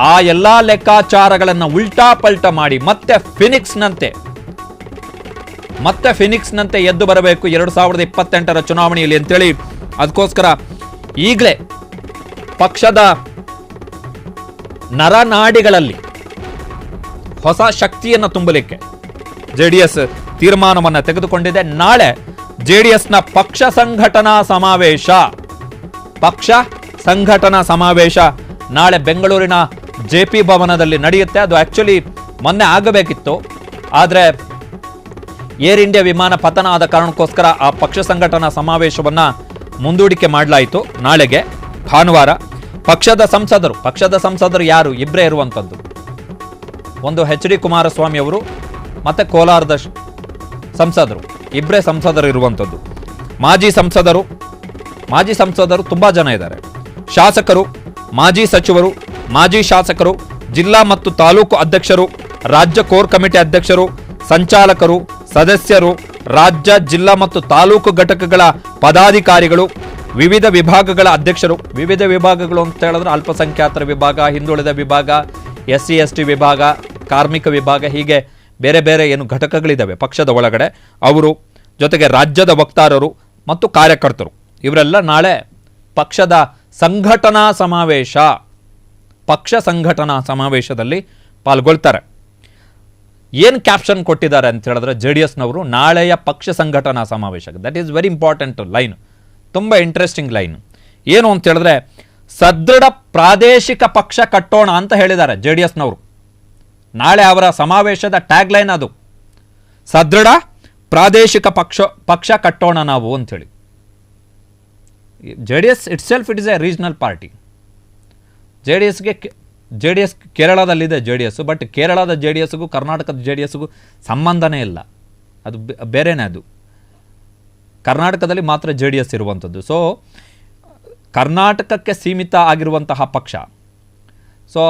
[SPEAKER 1] ಆ ಎಲ್ಲಾ ಲೆಕ್ಕಾಚಾರಗಳನ್ನು ಉಲ್ಟಾ ಪಲ್ಟಾ ಮಾಡಿ ಮತ್ತೆ ಫಿನಿಕ್ಸ್ನಂತೆ ಎದ್ದು ಬರಬೇಕು 2028ರ ಚುನಾವಣೆಯಲ್ಲಿ ಅಂತೇಳಿ. ಅದಕ್ಕೋಸ್ಕರ ಈಗಲೇ ಪಕ್ಷದ ನರನಾಡಿಗಳಲ್ಲಿ ಹೊಸ ಶಕ್ತಿಯನ್ನು ತುಂಬಲಿಕ್ಕೆ JDS ತೀರ್ಮಾನವನ್ನು ತೆಗೆದುಕೊಂಡಿದೆ. ನಾಳೆ JDSನ ಪಕ್ಷ ಸಂಘಟನಾ ಸಮಾವೇಶ ನಾಳೆ ಬೆಂಗಳೂರಿನ JP ಭವನದಲ್ಲಿ ನಡೆಯುತ್ತೆ. ಅದು ಆಕ್ಚುಲಿ ಮೊನ್ನೆ ಆಗಬೇಕಿತ್ತು, ಆದರೆ ಏರ್ ಇಂಡಿಯಾ ವಿಮಾನ ಪತನ ಆದ ಕಾರಣಕ್ಕೋಸ್ಕರ ಆ ಪಕ್ಷ ಸಂಘಟನಾ ಸಮಾವೇಶವನ್ನ ಮುಂದೂಡಿಕೆ ಮಾಡಲಾಯಿತು ನಾಳೆಗೆ, ಭಾನುವಾರ. ಪಕ್ಷದ ಸಂಸದರು ಯಾರು? ಇಬ್ಬರೇ ಇರುವಂಥದ್ದು. ಒಂದು HD ಕುಮಾರಸ್ವಾಮಿ ಅವರು ಮತ್ತೆ ಕೋಲಾರದ ಸಂಸದರು, ಇಬ್ಬರೇ ಸಂಸದರು ಇರುವಂಥದ್ದು. ಮಾಜಿ ಸಂಸದರು ತುಂಬಾ ಜನ ಇದ್ದಾರೆ. ಶಾಸಕರು, ಮಾಜಿ ಸಚಿವರು, ಮಾಜಿ ಶಾಸಕರು, ಜಿಲ್ಲಾ ಮತ್ತು ತಾಲೂಕು ಅಧ್ಯಕ್ಷರು, ರಾಜ್ಯ ಕೋರ್ ಕಮಿಟಿ ಅಧ್ಯಕ್ಷರು, ಸಂಚಾಲಕರು, ಸದಸ್ಯರು, ರಾಜ್ಯ ಜಿಲ್ಲಾ ಮತ್ತು ತಾಲೂಕು ಘಟಕಗಳ ಪದಾಧಿಕಾರಿಗಳು, ವಿವಿಧ ವಿಭಾಗಗಳ ಅಧ್ಯಕ್ಷರು. ವಿವಿಧ ವಿಭಾಗಗಳು ಅಂತ ಹೇಳಿದ್ರೆ ಅಲ್ಪಸಂಖ್ಯಾತರ ವಿಭಾಗ, ಹಿಂದುಳಿದ ವಿಭಾಗ, SC ST ವಿಭಾಗ, ಕಾರ್ಮಿಕ ವಿಭಾಗ, ಹೀಗೆ ಬೇರೆ ಬೇರೆ ಏನು ಘಟಕಗಳಿದ್ದಾವೆ ಪಕ್ಷದ ಒಳಗಡೆ, ಅವರು ಜೊತೆಗೆ ರಾಜ್ಯದ ವಕ್ತಾರರು ಮತ್ತು ಕಾರ್ಯಕರ್ತರು ಇವರೆಲ್ಲ ನಾಳೆ ಪಕ್ಷ ಸಂಘಟನಾ ಸಮಾವೇಶದಲ್ಲಿ ಪಾಲ್ಗೊಳ್ತಾರೆ. ಏನು ಕ್ಯಾಪ್ಷನ್ ಕೊಟ್ಟಿದ್ದಾರೆ ಅಂತ ಹೇಳಿದ್ರೆ JDSನವರು, ನಾಳೆಯ ಪಕ್ಷ ಸಂಘಟನಾ ಸಮಾವೇಶ. That is very important line, ತುಂಬ ಇಂಟ್ರೆಸ್ಟಿಂಗ್ ಲೈನ್. ಏನು ಅಂತ ಹೇಳಿದ್ರೆ ಸದೃಢ ಪ್ರಾದೇಶಿಕ ಪಕ್ಷ ಕಟ್ಟೋಣ ಅಂತ ಹೇಳಿದ್ದಾರೆ JDSನವರು. ನಾಳೆ ಅವರ ಸಮಾವೇಶದ ಟ್ಯಾಗ್ ಲೈನ್ ಅದು, ಸದೃಢ ಪ್ರಾದೇಶಿಕ ಪಕ್ಷ ಕಟ್ಟೋಣ ನಾವು ಅಂತೇಳಿ. JDS it is A regional party. JDS ಕೇರಳದಲ್ಲಿದೆ JDS, but ಕೇರಳದ JDSಗೂ ಕರ್ನಾಟಕದ JDSಗೂ ಸಂಬಂಧನೇ ಇಲ್ಲ, ಅದು ಬೇರೆನೇ. ಅದು ಕರ್ನಾಟಕದಲ್ಲಿ ಮಾತ್ರ JDS ಇರುವಂಥದ್ದು. ಸೊ ಕರ್ನಾಟಕಕ್ಕೆ ಸೀಮಿತ ಆಗಿರುವಂತಹ ಪಕ್ಷ. ಸೊ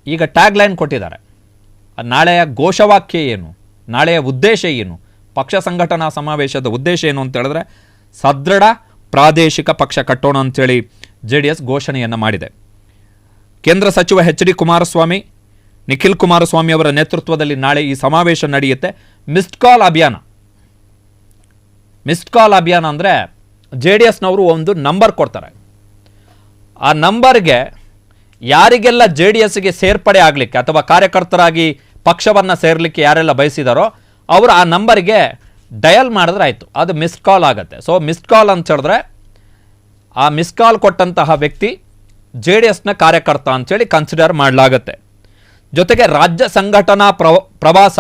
[SPEAKER 1] ಈಗ ಟ್ಯಾಗ್ ಲೈನ್ ಕೊಟ್ಟಿದ್ದಾರೆ. ನಾಳೆಯ ಘೋಷವಾಕ್ಯ ಏನು, ನಾಳೆಯ ಉದ್ದೇಶ ಏನು, ಪಕ್ಷ ಸಂಘಟನಾ ಸಮಾವೇಶದ ಉದ್ದೇಶ ಏನು ಅಂತ ಹೇಳಿದ್ರೆ ಸದೃಢ ಪ್ರಾದೇಶಿಕ ಪಕ್ಷ ಕಟ್ಟೋಣ ಅಂತೇಳಿ JDS ಘೋಷಣೆಯನ್ನು ಮಾಡಿದೆ. ಕೇಂದ್ರ ಸಚಿವ HD ಕುಮಾರಸ್ವಾಮಿ, ನಿಖಿಲ್ ಕುಮಾರಸ್ವಾಮಿ ಅವರ ನೇತೃತ್ವದಲ್ಲಿ ನಾಳೆ ಈ ಸಮಾವೇಶ ನಡೆಯುತ್ತೆ. ಮಿಸ್ಡ್ ಕಾಲ್ ಅಭಿಯಾನ ಅಂದರೆ JDSನವರು ಒಂದು ನಂಬರ್ ಕೊಡ್ತಾರೆ. ಆ ನಂಬರ್ಗೆ ಯಾರಿಗೆಲ್ಲ JDSಗೆ ಸೇರ್ಪಡೆ ಆಗಲಿಕ್ಕೆ ಅಥವಾ ಕಾರ್ಯಕರ್ತರಾಗಿ ಪಕ್ಷವನ್ನು ಸೇರಲಿಕ್ಕೆ ಯಾರೆಲ್ಲ ಬಯಸಿದಾರೋ ಅವರು ಆ ನಂಬರ್ಗೆ ಡಯಲ್ ಮಾಡಿದ್ರೆ ಆಯಿತು, ಅದು ಮಿಸ್ಡ್ ಕಾಲ್ ಆಗುತ್ತೆ. ಸೊ ಮಿಸ್ಡ್ ಕಾಲ್ ಅಂತ ಹೇಳಿದ್ರೆ ಆ ಮಿಸ್ ಕಾಲ್ ಕೊಟ್ಟಂತಹ ವ್ಯಕ್ತಿ JDSನ ಕಾರ್ಯಕರ್ತ ಅಂತೇಳಿ ಕನ್ಸಿಡರ್ ಮಾಡಲಾಗುತ್ತೆ. ಜೊತೆಗೆ ರಾಜ್ಯ ಸಂಘಟನಾ ಪ್ರವಾಸ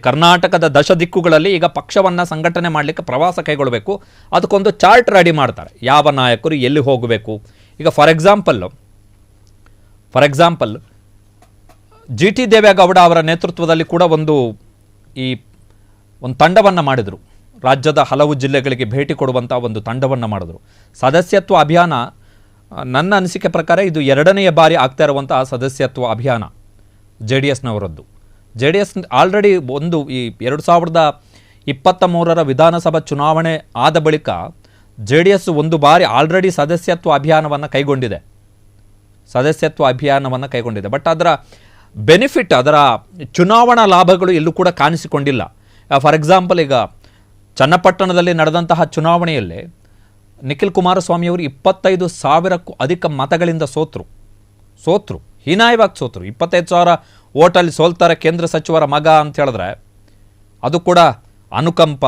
[SPEAKER 1] ಕರ್ನಾಟಕದ ದಶ ದಿಕ್ಕುಗಳಲ್ಲಿ ಈಗ ಪಕ್ಷವನ್ನು ಸಂಘಟನೆ ಮಾಡಲಿಕ್ಕೆ ಪ್ರವಾಸ ಕೈಗೊಳ್ಳಬೇಕು. ಅದಕ್ಕೊಂದು ಚಾರ್ಟ್ ರೆಡಿ ಮಾಡ್ತಾರೆ, ಯಾವ ನಾಯಕರು ಎಲ್ಲಿ ಹೋಗಬೇಕು. ಈಗ ಫಾರ್ ಎಕ್ಸಾಂಪಲ್ GT ದೇವೇಗೌಡ ಅವರ ನೇತೃತ್ವದಲ್ಲಿ ಕೂಡ ಒಂದು ತಂಡವನ್ನು ಮಾಡಿದರು ರಾಜ್ಯದ ಹಲವು ಜಿಲ್ಲೆಗಳಿಗೆ ಭೇಟಿ ಕೊಡುವಂಥ ಒಂದು ತಂಡವನ್ನು ಮಾಡಿದ್ರು. ಸದಸ್ಯತ್ವ ಅಭಿಯಾನ ನನ್ನ ಅನಿಸಿಕೆ ಪ್ರಕಾರ ಇದು 2ನೇ ಬಾರಿ ಆಗ್ತಾ ಇರುವಂತಹ ಸದಸ್ಯತ್ವ ಅಭಿಯಾನ JDSನವರದ್ದು. JDS ಆಲ್ರೆಡಿ ಈ 2023 ವಿಧಾನಸಭಾ ಚುನಾವಣೆ ಆದ ಬಳಿಕ JDS ಒಂದು ಬಾರಿ ಆಲ್ರೆಡಿ ಸದಸ್ಯತ್ವ ಅಭಿಯಾನವನ್ನು ಕೈಗೊಂಡಿದೆ. ಬಟ್ ಅದರ ಬೆನಿಫಿಟ್, ಅದರ ಚುನಾವಣಾ ಲಾಭಗಳು ಎಲ್ಲೂ ಕೂಡ ಕಾಣಿಸಿಕೊಂಡಿಲ್ಲ. ಫಾರ್ ಎಕ್ಸಾಂಪಲ್, ಈಗ ಚನ್ನಪಟ್ಟಣದಲ್ಲಿ ನಡೆದಂತಹ ಚುನಾವಣೆಯಲ್ಲಿ ನಿಖಿಲ್ ಕುಮಾರಸ್ವಾಮಿಯವರು 25,000ಕ್ಕೂ ಅಧಿಕ ಮತಗಳಿಂದ ಸೋತರು, ಹೀನಾಯವಾಗಿ ಸೋತರು. 25,000 ಓಟಲ್ಲಿ ಸೋಲ್ತಾರೆ ಕೇಂದ್ರ ಸಚಿವರ ಮಗ ಅಂತ ಹೇಳಿದ್ರೆ ಅದು ಕೂಡ ಅನುಕಂಪ,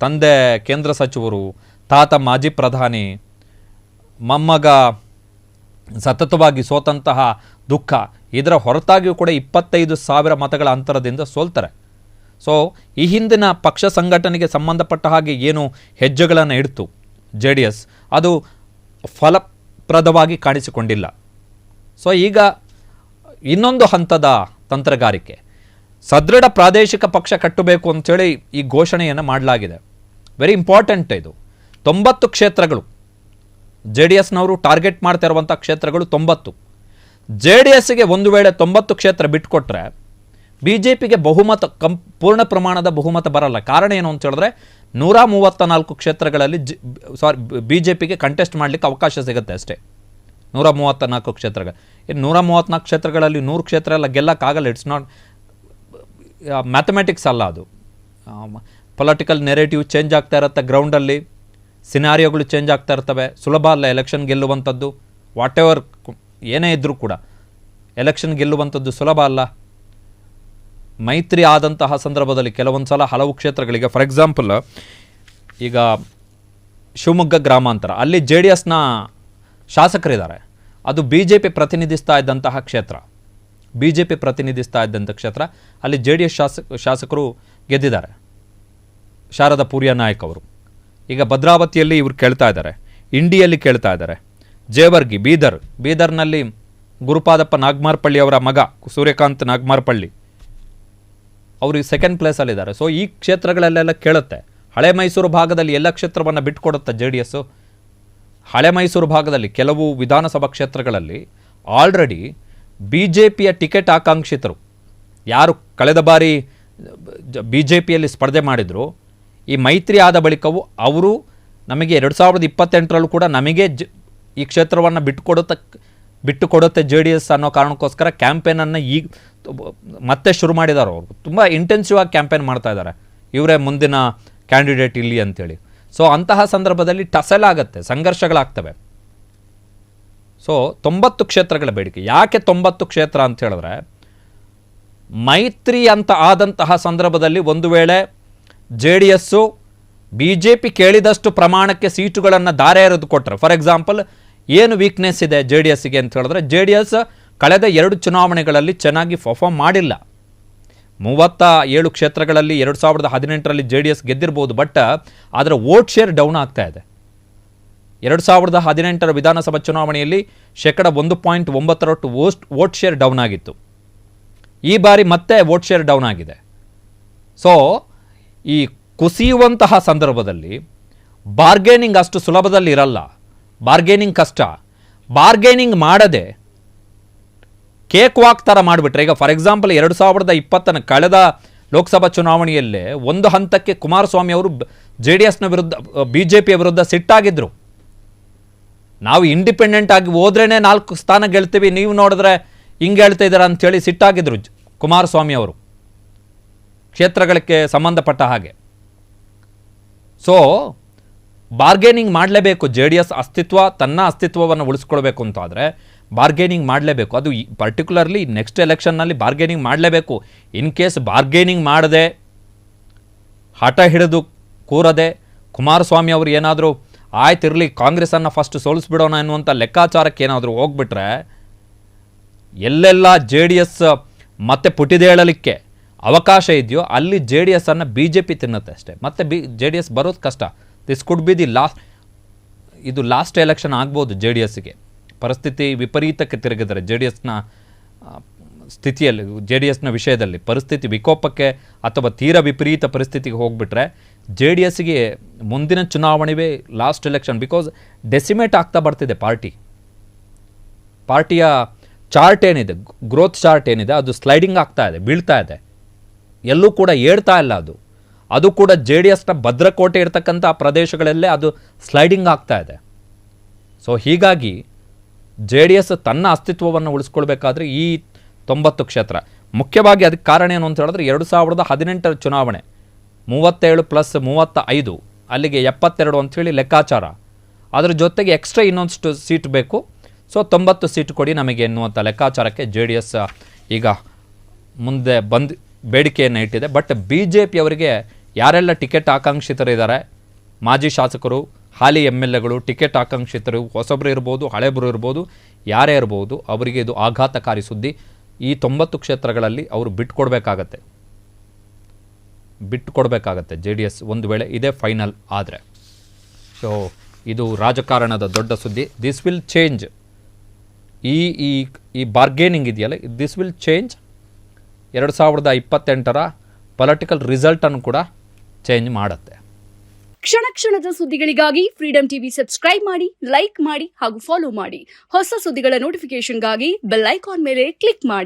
[SPEAKER 1] ತಂದೆ ಕೇಂದ್ರ ಸಚಿವರು, ತಾತ ಮಾಜಿ ಪ್ರಧಾನಿ, ಮೊಮ್ಮಗ ಸತತವಾಗಿ ಸೋತಂತಹ ದುಃಖ, ಇದರ ಹೊರತಾಗಿಯೂ ಕೂಡ 25,000 ಮತಗಳ ಅಂತರದಿಂದ ಸೋಲ್ತಾರೆ. ಸೊ ಈ ಹಿಂದಿನ ಪಕ್ಷ ಸಂಘಟನೆಗೆ ಸಂಬಂಧಪಟ್ಟ ಹಾಗೆ ಏನು ಹೆಜ್ಜೆಗಳನ್ನು ಇಡ್ತು JDS, ಅದು ಫಲಪ್ರದವಾಗಿ ಕಾಣಿಸಿಕೊಂಡಿಲ್ಲ. ಸೊ ಈಗ ಇನ್ನೊಂದು ಹಂತದ ತಂತ್ರಗಾರಿಕೆ, ಸದೃಢ ಪ್ರಾದೇಶಿಕ ಪಕ್ಷ ಕಟ್ಟಬೇಕು ಅಂಥೇಳಿ ಈ ಘೋಷಣೆಯನ್ನು ಮಾಡಲಾಗಿದೆ. ವೆರಿ ಇಂಪಾರ್ಟೆಂಟ್ ಇದು. 90 ಕ್ಷೇತ್ರಗಳು JDSನವರು ಟಾರ್ಗೆಟ್ ಮಾಡ್ತಾ ಇರುವಂಥ ಕ್ಷೇತ್ರಗಳು 90. JDSಗೆ ಒಂದು ವೇಳೆ 90 ಕ್ಷೇತ್ರ ಬಿಟ್ಟುಕೊಟ್ರೆ BJPಗೆ ಪೂರ್ಣ ಪ್ರಮಾಣದ ಬಹುಮತ ಬರಲ್ಲ. ಕಾರಣ ಏನು ಅಂತ ಹೇಳಿದ್ರೆ 134 ಕ್ಷೇತ್ರಗಳಲ್ಲಿ BJPಗೆ ಕಂಟೆಸ್ಟ್ ಮಾಡಲಿಕ್ಕೆ ಅವಕಾಶ ಸಿಗುತ್ತೆ ಅಷ್ಟೇ. 134 ಕ್ಷೇತ್ರಗಳು. ಇನ್ನು 134 ಕ್ಷೇತ್ರಗಳಲ್ಲಿ 100 ಕ್ಷೇತ್ರ ಎಲ್ಲ ಗೆಲ್ಲಕ್ಕಾಗಲ್ಲ. ಇಟ್ಸ್ ನಾಟ್ ಮ್ಯಾಥಮೆಟಿಕ್ಸ್ ಅಲ್ಲ ಅದು. ಪೊಲಿಟಿಕಲ್ ನೆರೇಟಿವ್ ಚೇಂಜ್ ಆಗ್ತಾ ಇರುತ್ತೆ, ಗ್ರೌಂಡಲ್ಲಿ ಸಿನಾರಿಯೋಗಳು ಚೇಂಜ್ ಆಗ್ತಾ ಇರ್ತವೆ. ಸುಲಭ ಅಲ್ಲ ಎಲೆಕ್ಷನ್ ಗೆಲ್ಲುವಂಥದ್ದು. ವಾಟ್ ಎವರ್ ಏನೇ ಇದ್ದರೂ ಕೂಡ ಎಲೆಕ್ಷನ್ ಗೆಲ್ಲುವಂಥದ್ದು ಸುಲಭ ಅಲ್ಲ. ಮೈತ್ರಿ ಆದಂತಹ ಸಂದರ್ಭದಲ್ಲಿ ಕೆಲವೊಂದು ಸಲ ಹಲವು ಕ್ಷೇತ್ರಗಳಿಗೆ, ಫಾರ್ ಎಕ್ಸಾಂಪಲ್ ಈಗ ಶಿವಮೊಗ್ಗ ಗ್ರಾಮಾಂತರ, ಅಲ್ಲಿ JDSನ ಶಾಸಕರಿದ್ದಾರೆ. ಅದು BJP ಪ್ರತಿನಿಧಿಸ್ತಾ ಇದ್ದಂತಹ ಕ್ಷೇತ್ರ. ಅಲ್ಲಿ JDS ಶಾಸಕರು ಗೆದ್ದಿದ್ದಾರೆ, ಶಾರದಾ ಪೂರ್ಯ ನಾಯಕ್ ಅವರು. ಈಗ ಭದ್ರಾವತಿಯಲ್ಲಿ ಇವರು ಕೇಳ್ತಾ ಇದ್ದಾರೆ, ಇಂಡಿಯಲ್ಲಿ ಕೇಳ್ತಾ ಇದ್ದಾರೆ, ಜೇವರ್ಗಿ, ಬೀದರ್ನಲ್ಲಿ ಗುರುಪಾದಪ್ಪ ನಾಗಮಾರ್ಪಳ್ಳಿ ಅವರ ಮಗ ಸೂರ್ಯಕಾಂತ್ ನಾಗಮಾರ್ಪಳ್ಳಿ ಅವರು ಸೆಕೆಂಡ್ ಪ್ಲೇಸಲ್ಲಿದ್ದಾರೆ. ಸೊ ಈ ಕ್ಷೇತ್ರಗಳಲ್ಲೆಲ್ಲ ಕೇಳುತ್ತೆ. ಹಳೆ ಮೈಸೂರು ಭಾಗದಲ್ಲಿ ಎಲ್ಲ ಕ್ಷೇತ್ರವನ್ನು ಬಿಟ್ಟುಕೊಡುತ್ತೆ JDS. ಹಳೆ ಮೈಸೂರು ಭಾಗದಲ್ಲಿ ಕೆಲವು ವಿಧಾನಸಭಾ ಕ್ಷೇತ್ರಗಳಲ್ಲಿ ಆಲ್ರೆಡಿ BJPಯ ಟಿಕೆಟ್ ಆಕಾಂಕ್ಷಿತರು ಯಾರು ಕಳೆದ ಬಾರಿ BJPಯಲ್ಲಿ ಸ್ಪರ್ಧೆ ಮಾಡಿದ್ರು, ಈ ಮೈತ್ರಿ ಆದ ಬಳಿಕವೂ ಅವರು ನಮಗೆ 2028ರಲ್ಲೂ ಕೂಡ ನಮಗೆ ಈ ಕ್ಷೇತ್ರವನ್ನು ಬಿಟ್ಟುಕೊಡುತ್ತೆ JDS ಅನ್ನೋ ಕಾರಣಕ್ಕೋಸ್ಕರ ಕ್ಯಾಂಪೇನನ್ನು ಈಗ ಮತ್ತೆ ಶುರು ಮಾಡಿದ್ದಾರೆ. ಅವರು ತುಂಬ ಇಂಟೆನ್ಸಿವ್ ಆಗಿ ಕ್ಯಾಂಪೇನ್ ಮಾಡ್ತಾ ಇದ್ದಾರೆ, ಇವರೇ ಮುಂದಿನ ಕ್ಯಾಂಡಿಡೇಟ್ ಇಲ್ಲಿ ಅಂತೇಳಿ. ಸೊ ಅಂತಹ ಸಂದರ್ಭದಲ್ಲಿ ಟಸಲ್ ಆಗುತ್ತೆ, ಸಂಘರ್ಷಗಳಾಗ್ತವೆ. ಸೊ 90 ಕ್ಷೇತ್ರಗಳ ಬೇಡಿಕೆ. ಯಾಕೆ 90 ಕ್ಷೇತ್ರ ಅಂತ ಹೇಳಿದ್ರೆ, ಮೈತ್ರಿ ಅಂತ ಆದಂತಹ ಸಂದರ್ಭದಲ್ಲಿ ಒಂದು ವೇಳೆ JDS BJP ಕೇಳಿದಷ್ಟು ಪ್ರಮಾಣಕ್ಕೆ ಸೀಟುಗಳನ್ನು ಧಾರೆ ಎರೆದು ಕೊಟ್ಟರೆ, ಫಾರ್ ಎಕ್ಸಾಂಪಲ್ ಏನು ವೀಕ್ನೆಸ್ ಇದೆ JDSಗೆ ಅಂತ ಹೇಳಿದ್ರೆ, JDS ಕಳೆದ 2 ಚುನಾವಣೆಗಳಲ್ಲಿ ಚೆನ್ನಾಗಿ ಪರ್ಫಾರ್ಮ್ ಮಾಡಿಲ್ಲ. 37 ಕ್ಷೇತ್ರಗಳಲ್ಲಿ 2018ರಲ್ಲಿ JDS ಗೆದ್ದಿರ್ಬೋದು, ಬಟ್ ಅದರ ವೋಟ್ ಶೇರ್ ಡೌನ್ ಆಗ್ತಾ ಇದೆ. 2018ರ ವಿಧಾನಸಭಾ ಚುನಾವಣೆಯಲ್ಲಿ 1.9% ವೋಟ್ ಶೇರ್ ಡೌನ್ ಆಗಿತ್ತು. ಈ ಬಾರಿ ಮತ್ತೆ ವೋಟ್ ಶೇರ್ ಡೌನ್ ಆಗಿದೆ. ಸೊ ಈ ಕುಸಿಯುವಂತಹ ಸಂದರ್ಭದಲ್ಲಿ ಬಾರ್ಗೇನಿಂಗ್ ಅಷ್ಟು ಸುಲಭದಲ್ಲಿ ಇರಲ್ಲ. ಬಾರ್ಗೇನಿಂಗ್ ಕಷ್ಟ. ಬಾರ್ಗೇನಿಂಗ್ ಮಾಡದೆ ಕೇಕ್ ವಾಕ್ ಥರ ಮಾಡಿಬಿಟ್ರೆ, ಈಗ ಫಾರ್ ಎಕ್ಸಾಂಪಲ್ 2020 ಕಳೆದ ಲೋಕಸಭಾ ಚುನಾವಣೆಯಲ್ಲೇ ಒಂದು ಹಂತಕ್ಕೆ ಕುಮಾರಸ್ವಾಮಿ ಅವರು JDSನ ವಿರುದ್ಧ BJPಯ ವಿರುದ್ಧ ಸಿಟ್ಟಾಗಿದ್ದರು. ನಾವು ಇಂಡಿಪೆಂಡೆಂಟ್ ಆಗಿ ಹೋದ್ರೇ 4 ಸ್ಥಾನ ಗೆಲ್ತೀವಿ, ನೀವು ನೋಡಿದ್ರೆ ಹಿಂಗೆ ಹೇಳ್ತಾ ಇದ್ದೀರಾ ಅಂಥೇಳಿ ಸಿಟ್ಟಾಗಿದ್ದರು ಕುಮಾರಸ್ವಾಮಿ ಅವರು ಕ್ಷೇತ್ರಗಳಿಗೆ ಸಂಬಂಧಪಟ್ಟ ಹಾಗೆ. ಸೊ ಬಾರ್ಗೇನಿಂಗ್ ಮಾಡಲೇಬೇಕು. JDS ತನ್ನ ಅಸ್ತಿತ್ವವನ್ನು ಉಳಿಸ್ಕೊಳ್ಬೇಕು ಅಂತಾದರೆ ಬಾರ್ಗೇನಿಂಗ್ ಮಾಡಲೇಬೇಕು. ಅದು ಪರ್ಟಿಕ್ಯುಲರ್ಲಿ ನೆಕ್ಸ್ಟ್ ಎಲೆಕ್ಷನ್ನಲ್ಲಿ ಬಾರ್ಗೇನಿಂಗ್ ಮಾಡಲೇಬೇಕು. ಇನ್ ಕೇಸ್ ಬಾರ್ಗೇನಿಂಗ್ ಮಾಡದೆ, ಹಠ ಹಿಡಿದು ಕೂರದೆ, ಕುಮಾರಸ್ವಾಮಿ ಅವರು ಏನಾದರೂ ಆಯ್ತಿರಲಿ ಕಾಂಗ್ರೆಸ್ಸನ್ನು ಫಸ್ಟ್ ಸೋಲಿಸ್ಬಿಡೋಣ ಅನ್ನುವಂಥ ಲೆಕ್ಕಾಚಾರಕ್ಕೆ ಏನಾದರೂ ಹೋಗ್ಬಿಟ್ರೆ, ಎಲ್ಲೆಲ್ಲ JDS ಮತ್ತೆ ಪುಟಿದೇಳಲಿಕ್ಕೆ ಅವಕಾಶ ಇದೆಯೋ ಅಲ್ಲಿ JDSನ್ನು BJP ತಿನ್ನುತ್ತೆ ಅಷ್ಟೇ. ಮತ್ತೆ JDS ಬರೋದು ಕಷ್ಟ. This could be the last election ಆಗ್ಬೋದು JDSಗೆ. ಪರಿಸ್ಥಿತಿ ವಿಪರೀತಕ್ಕೆ ತಿರುಗಿದರೆ JDSನ ಸ್ಥಿತಿಯಲ್ಲಿ, JDSನ ವಿಷಯದಲ್ಲಿ ಪರಿಸ್ಥಿತಿ ವಿಕೋಪಕ್ಕೆ ಅಥವಾ ತೀರಾ ವಿಪರೀತ ಪರಿಸ್ಥಿತಿಗೆ ಹೋಗ್ಬಿಟ್ರೆ ಜೆ ಡಿ ಎಸ್ಗೆ ಮುಂದಿನ ಚುನಾವಣೆವೇ ಲಾಸ್ಟ್ ಎಲೆಕ್ಷನ್. ಬಿಕಾಸ್ ಡೆಸಿಮೇಟ್ ಆಗ್ತಾ ಬರ್ತಿದೆ ಪಾರ್ಟಿಯ ಚಾರ್ಟ್ ಏನಿದೆ, ಗ್ರೋತ್ ಚಾರ್ಟ್ ಏನಿದೆ, ಅದು ಸ್ಲೈಡಿಂಗ್ ಆಗ್ತಾ ಇದೆ, ಬೀಳ್ತಾ ಇದೆ, ಎಲ್ಲೂ ಕೂಡ ಏಳ್ತಾ ಇಲ್ಲ. ಅದು ಕೂಡ ಜೆ ಡಿ ಎಸ್ನ ಭದ್ರಕೋಟೆ ಇರತಕ್ಕಂಥ ಪ್ರದೇಶಗಳಲ್ಲೇ ಅದು ಸ್ಲೈಡಿಂಗ್ ಆಗ್ತಾ ಇದೆ. ಸೊ ಹೀಗಾಗಿ ಜೆ ಡಿ ಎಸ್ ತನ್ನ ಅಸ್ತಿತ್ವವನ್ನು ಉಳಿಸ್ಕೊಳ್ಬೇಕಾದ್ರೆ ಈ 90 ಕ್ಷೇತ್ರ ಮುಖ್ಯವಾಗಿ, ಅದಕ್ಕೆ ಕಾರಣ ಏನು ಅಂತ ಹೇಳಿದ್ರೆ 2018 ಚುನಾವಣೆ 37 + 35 ಅಲ್ಲಿಗೆ 72 ಅಂಥೇಳಿ ಲೆಕ್ಕಾಚಾರ. ಅದರ ಜೊತೆಗೆ ಎಕ್ಸ್ಟ್ರಾ ಇನ್ನೊಂದಷ್ಟು ಸೀಟ್ ಬೇಕು. ಸೊ 90 ಸೀಟ್ ಕೊಡಿ ನಮಗೆ ಎನ್ನುವಂಥ ಲೆಕ್ಕಾಚಾರಕ್ಕೆ ಜೆ ಡಿ ಎಸ್ ಈಗ ಮುಂದೆ ಬೇಡಿಕೆಯನ್ನು ಇಟ್ಟಿದೆ. ಬಟ್ BJP ಅವರಿಗೆ ಯಾರೆಲ್ಲ ಟಿಕೆಟ್ ಆಕಾಂಕ್ಷಿತರಿದ್ದಾರೆ, ಮಾಜಿ ಶಾಸಕರು, ಹಾಲಿ MLAಗಳು, ಟಿಕೆಟ್ ಆಕಾಂಕ್ಷಿತರು, ಹೊಸಬ್ರು ಇರ್ಬೋದು, ಹಳೆಬ್ರು ಇರ್ಬೋದು, ಯಾರೇ ಇರ್ಬೋದು, ಅವರಿಗೆ ಇದು ಆಘಾತಕಾರಿ ಸುದ್ದಿ. ಈ 90 ಕ್ಷೇತ್ರಗಳಲ್ಲಿ ಅವರು ಬಿಟ್ಟುಕೊಡ್ಬೇಕಾಗತ್ತೆ ಜೆ ಡಿ ಎಸ್ ಒಂದು ವೇಳೆ ಇದೇ ಫೈನಲ್ ಆದರೆ. ಸೊ ಇದು ರಾಜಕಾರಣದ ದೊಡ್ಡ ಸುದ್ದಿ. This will change. ಈ ಬಾರ್ಗೇನಿಂಗ್ ಇದೆಯಲ್ಲ, ದಿಸ್ ವಿಲ್ ಚೇಂಜ್ 2028ರ ಪೊಲಿಟಿಕಲ್ ರಿಸಲ್ಟನ್ನು ಕೂಡ ಚೇಂಜ್ ಮಾಡುತ್ತೆ.
[SPEAKER 2] ಕ್ಷಣ ಕ್ಷಣದ ಸುದ್ದಿಗಳಿಗಾಗಿ ಫ್ರೀಡಂ ಟಿವಿ ಸಬ್ಸ್ಕ್ರೈಬ್ ಮಾಡಿ, ಲೈಕ್ ಮಾಡಿ ಹಾಗೂ ಫಾಲೋ ಮಾಡಿ. ಹೊಸ ಸುದ್ದಿಗಳ ನೋಟಿಫಿಕೇಶನ್ಗಾಗಿ ಬೆಲ್ ಐಕಾನ್ ಮೇಲೆ ಕ್ಲಿಕ್ ಮಾಡಿ.